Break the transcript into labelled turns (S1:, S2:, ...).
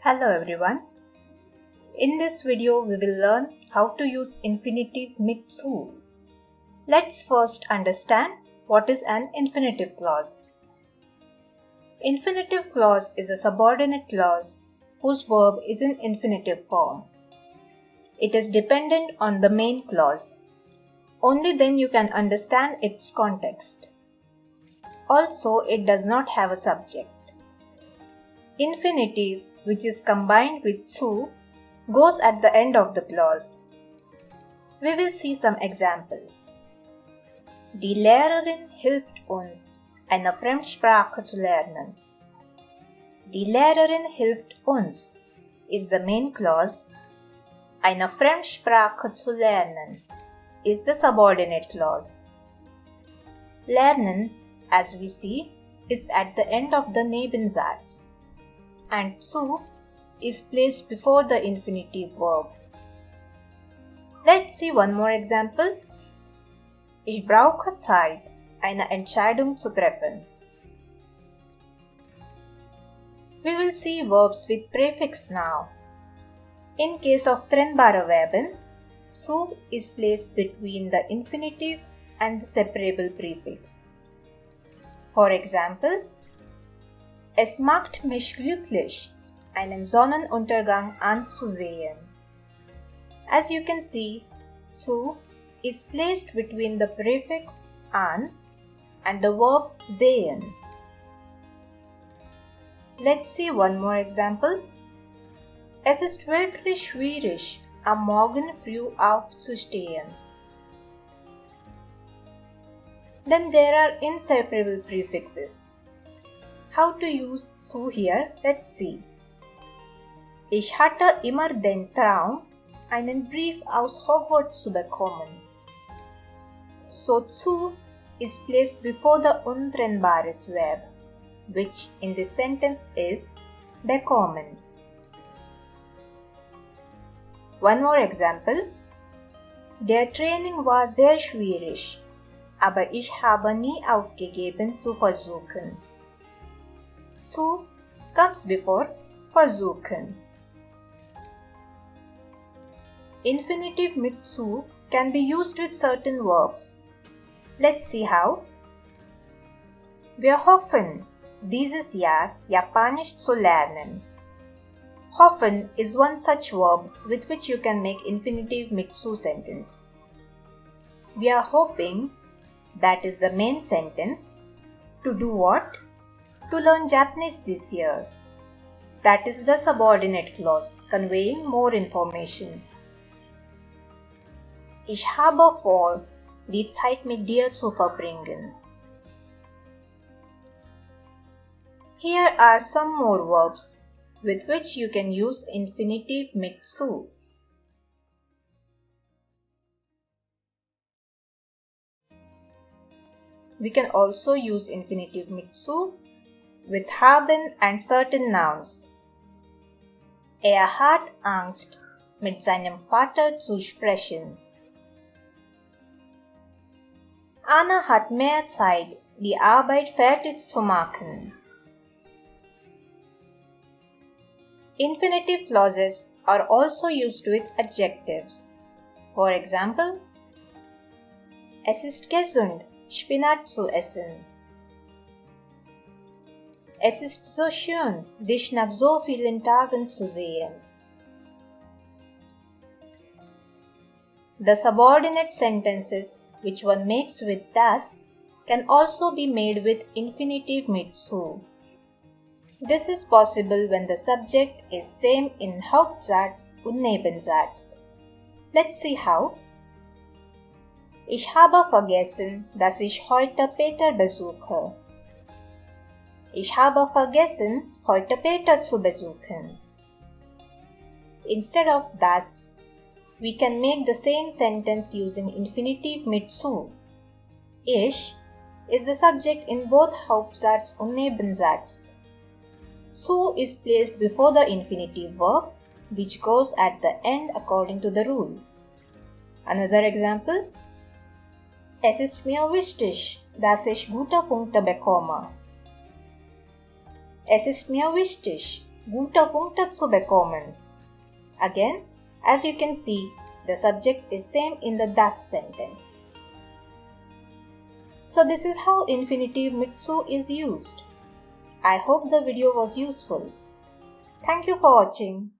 S1: Hello everyone. In this video we will learn how to use infinitivmitzu. Let's first understand what is an infinitive clause. Infinitive clause is a subordinate clause whose verb is in infinitive form. It is dependent on the main clause. Only then you can understand its context. Also, it does not have a subject. Infinitive, which is combined with zu, goes at the end of the clause. We will see some examples. Die Lehrerin hilft uns, eine Fremdsprache zu lernen. Die Lehrerin hilft uns is the main clause. Eine Fremdsprache zu lernen is the subordinate clause. Lernen, as we see, is at the end of the Nebensatz, and zu is placed before the infinitive verb. Let's see one more example. Ich brauche Zeit, eine Entscheidung zu treffen. We will see verbs with prefix now. In case of trennbare Verben, zu is placed between the infinitive and the separable prefix. For example, es macht mich glücklich, einen Sonnenuntergang anzusehen. As you can see, zu is placed between the prefix an and the verb sehen. Let's see one more example. Es ist wirklich schwierig, am Morgen früh aufzustehen. Then there are inseparable prefixes. How to use zu here? Let's see. Ich hatte immer den Traum, einen Brief aus Hogwarts zu bekommen. So zu is placed before the untrennbares verb, which in this sentence is bekommen. One more example. Der Training war sehr schwierig, aber ich habe nie aufgegeben zu versuchen. Zu comes before versuchen. Infinitivmitzu can be used with certain verbs. Let's see how. Wir hoffen, dieses Jahr Japanisch zu lernen. Hoffen is one such verb with which you can make infinitivmitzu sentence. We are hoping, that is the main sentence, to do what? To learn Japanese this year. That is the subordinate clause conveying more information. Ich habe vor, die Zeit mit dir zu verbringen. Here are some more verbs with which you can use infinitivmitzu. We can also use infinitivmitzu with haben and certain nouns. Er hat Angst, mit seinem Vater zu sprechen. Anna hat mehr Zeit, die Arbeit fertig zu machen. Infinitive clauses are also used with adjectives. For example, es ist gesund, Spinat zu essen. Es ist so schön, dich nach so vielen Tagen zu sehen. The subordinate sentences which one makes with das can also be made with infinitivmitzu. This is possible when the subject is same in Hauptsatz und Nebensatz. Let's see how. Ich habe vergessen, dass ich heute Peter besuche. Ich habe vergessen, heute Peter zu besuchen. Instead of das, we can make the same sentence using infinitivmitzu. Ich is the subject in both Hauptsatz und Nebensatz. Zu is placed before the infinitive verb, which goes at the end according to the rule. Another example. Es ist mir wichtig, dass ich gute Punkte bekomme. Es ist mir wichtig, gute Punkte zu bekommen. Again, as you can see, the subject is same in the das sentence. So this is how infinitivmitzu is used. I hope the video was useful. Thank you for watching.